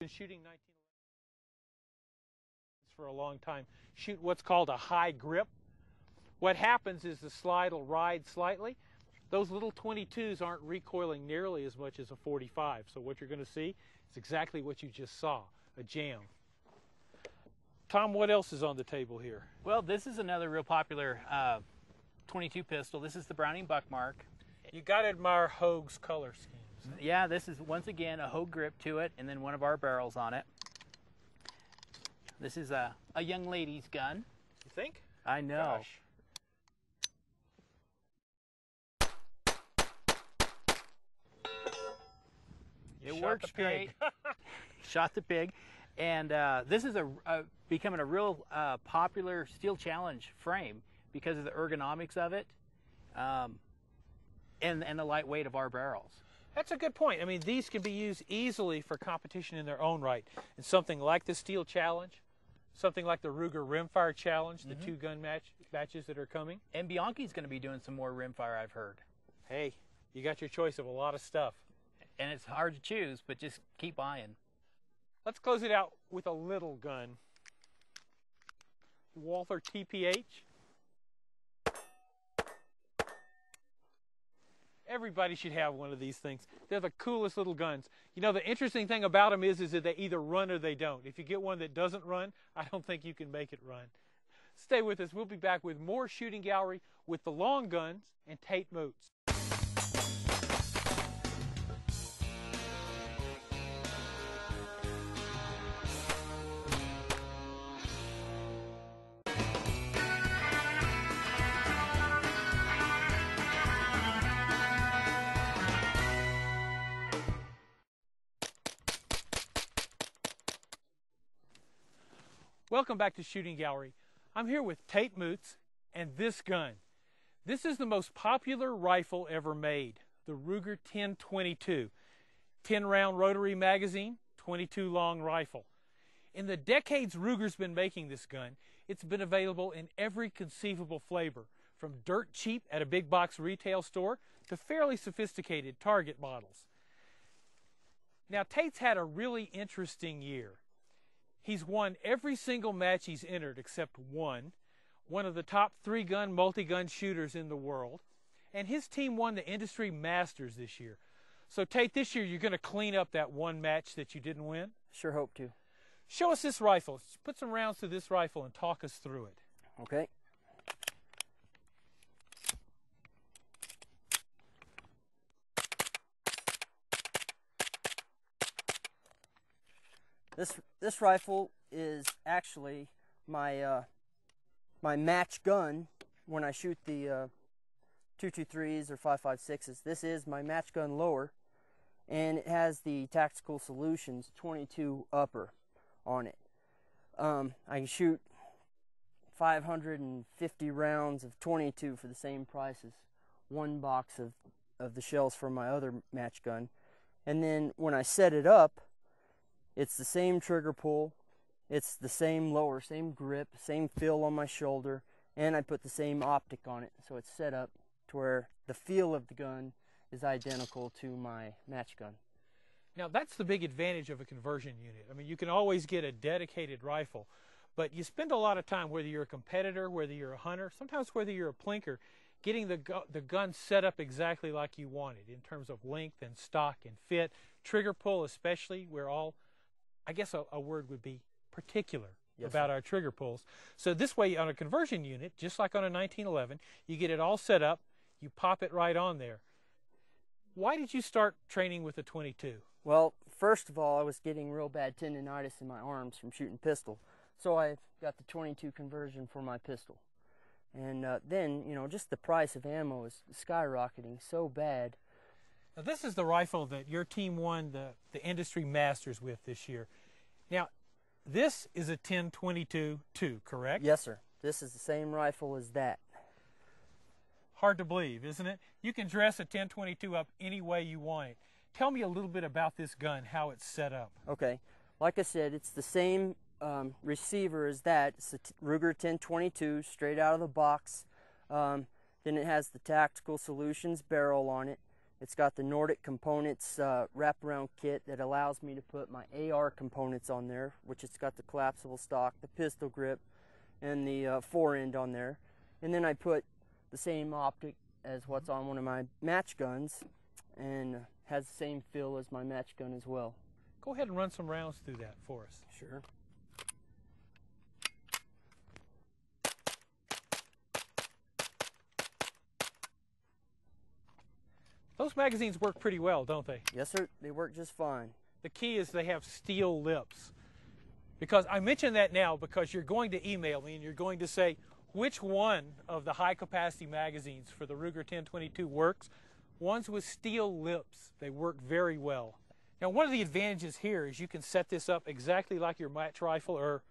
Been shooting 1911 for a long time. Shoot what's called a high grip. What happens is the slide will ride slightly. Those little 22s aren't recoiling nearly as much as a 45. So what you're going to see is exactly what you just saw, a jam. Tom, what else is on the table here? Well, this is another real popular 22 pistol. This is the Browning Buckmark. You got to admire Hogue's color schemes. Yeah, this is once again a Hogue grip to it, and then one of our barrels on it. This is a young lady's gun. You think? I know. Gosh. It works great. Shot the pig. And this is becoming a real popular steel challenge frame because of the ergonomics of it and the lightweight of our barrels. That's a good point. I mean, these can be used easily for competition in their own right. And something like the Steel Challenge, something like the Ruger Rimfire Challenge, the two gun matches that are coming. And Bianchi's going to be doing some more rimfire, I've heard. Hey, you got your choice of a lot of stuff. And it's hard to choose, but just keep buying. Let's close it out with a little gun. Walther TPH. Everybody should have one of these things. They're the coolest little guns. You know, the interesting thing about them is that they either run or they don't. If you get one that doesn't run, I don't think you can make it run. Stay with us. We'll be back with more Shooting Gallery with the long guns and Tate Moots. Welcome back to Shooting Gallery. I'm here with Tate Moots and this gun. This is the most popular rifle ever made, the Ruger 1022. 10-round rotary magazine, 22 long rifle. In the decades Ruger's been making this gun, it's been available in every conceivable flavor, from dirt cheap at a big box retail store to fairly sophisticated Target models. Now, Tate's had a really interesting year. He's won every single match he's entered except one of the top 3-gun multi-gun shooters in the world, and his team won the industry masters this year. So Tate, this year you're going to clean up that one match that you didn't win? Sure hope to. Show us this rifle. Put some rounds to this rifle and talk us through it. Okay. This rifle is actually my my match gun when I shoot the 223s or 5.56s. This is my match gun lower, and it has the Tactical Solutions 22 upper on it. I can shoot 550 rounds of 22 for the same price as one box of the shells from my other match gun. And then when I set it up, it's the same trigger pull, it's the same lower, same grip, same feel on my shoulder, and I put the same optic on it, so it's set up to where the feel of the gun is identical to my match gun. Now, that's the big advantage of a conversion unit. I mean, you can always get a dedicated rifle, but you spend a lot of time, whether you're a competitor, whether you're a hunter, sometimes whether you're a plinker, getting the gun set up exactly like you want it in terms of length and stock and fit, trigger pull especially. We're all, I guess a word would be particular about our trigger pulls. So this way on a conversion unit, just like on a 1911, you get it all set up, you pop it right on there. Why did you start training with a 22? Well, first of all, I was getting real bad tendonitis in my arms from shooting pistol. So I got the 22 conversion for my pistol. And then, you know, just the price of ammo is skyrocketing so bad. Now, this is the rifle that your team won the industry masters with this year. Now, this is a 1022-2, correct? Yes, sir. This is the same rifle as that. Hard to believe, isn't it? You can dress a 1022 up any way you want it. Tell me a little bit about this gun, how it's set up. Okay. Like I said, it's the same receiver as that. It's a Ruger 1022 straight out of the box. Then it has the Tactical Solutions barrel on it. It's got the Nordic components wraparound kit that allows me to put my AR components on there, which it's got the collapsible stock, the pistol grip, and the forend on there. And then I put the same optic as what's on one of my match guns, and has the same feel as my match gun as well. Go ahead and run some rounds through that for us. Sure. Those magazines work pretty well, don't they? Yes, sir. They work just fine. The key is they have steel lips. Because I mention that now because you're going to email me and you're going to say which one of the high-capacity magazines for the Ruger 1022 works. Ones with steel lips, they work very well. Now, one of the advantages here is you can set this up exactly like your match rifle, or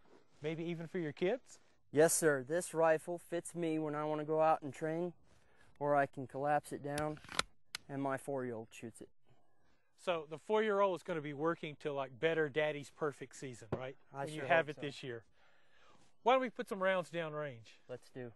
maybe even for your kids. Yes, sir. This rifle fits me when I want to go out and train, or I can collapse it down and my 4-year-old shoots it. So the 4-year-old is going to be working till like better daddy's perfect season, right? I when sure you have hope it so. this year. Why don't we put some rounds down range? Let's do.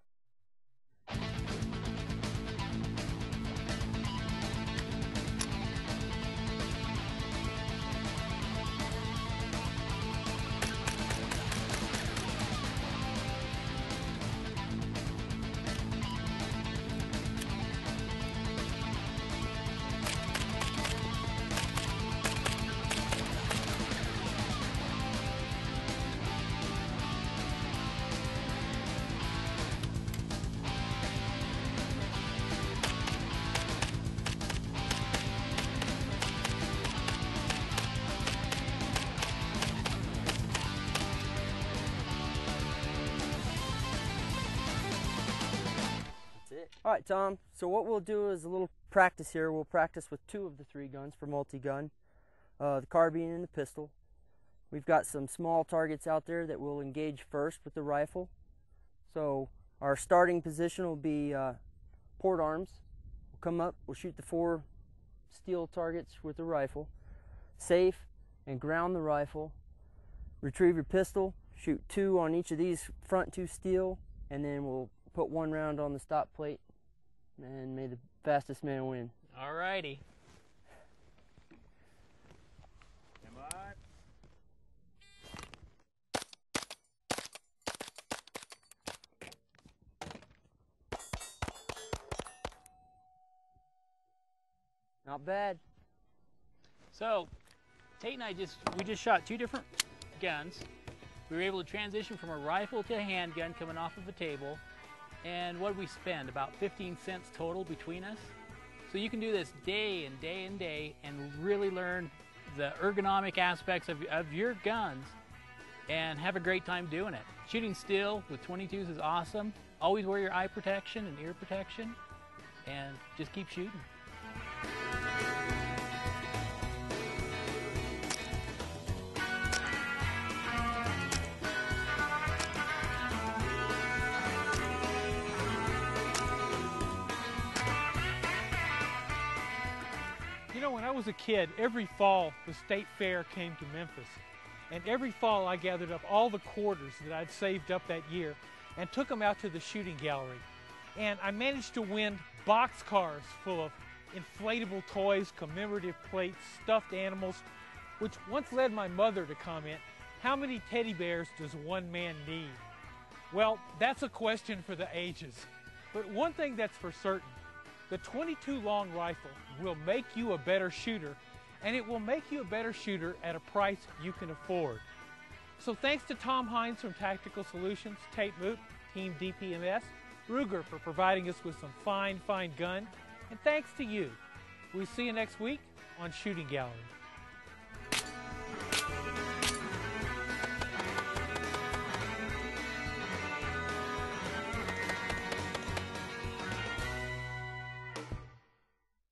All right, Tom, so what we'll do is a little practice here. We'll practice with 2 of the 3 guns for multi-gun, the carbine and the pistol. We've got some small targets out there that we'll engage first with the rifle. So our starting position will be port arms. We'll come up, we'll shoot the 4 steel targets with the rifle, safe and ground the rifle, retrieve your pistol, shoot 2 on each of these front 2 steel, and then we'll put 1 round on the stop plate, and may the fastest man win. All righty. Come on. Not bad. So, Tate and I just shot 2 different guns. We were able to transition from a rifle to a handgun coming off of a table. And what did we spend? About 15 cents total between us. So you can do this day and day and day and really learn the ergonomic aspects of your guns and have a great time doing it. Shooting still with 22s is awesome. Always wear your eye protection and ear protection, and just keep shooting. You know, when I was a kid, every fall the state fair came to Memphis. And every fall I gathered up all the quarters that I'd saved up that year and took them out to the shooting gallery. And I managed to win boxcars full of inflatable toys, commemorative plates, stuffed animals, which once led my mother to comment, "How many teddy bears does one man need?" Well, that's a question for the ages. But one thing that's for certain, the 22 long rifle will make you a better shooter, and it will make you a better shooter at a price you can afford. So thanks to Tom Hines from Tactical Solutions, Tate Moot, Team DPMS, Ruger for providing us with some fine gun, and thanks to you. We'll see you next week on Shooting Gallery.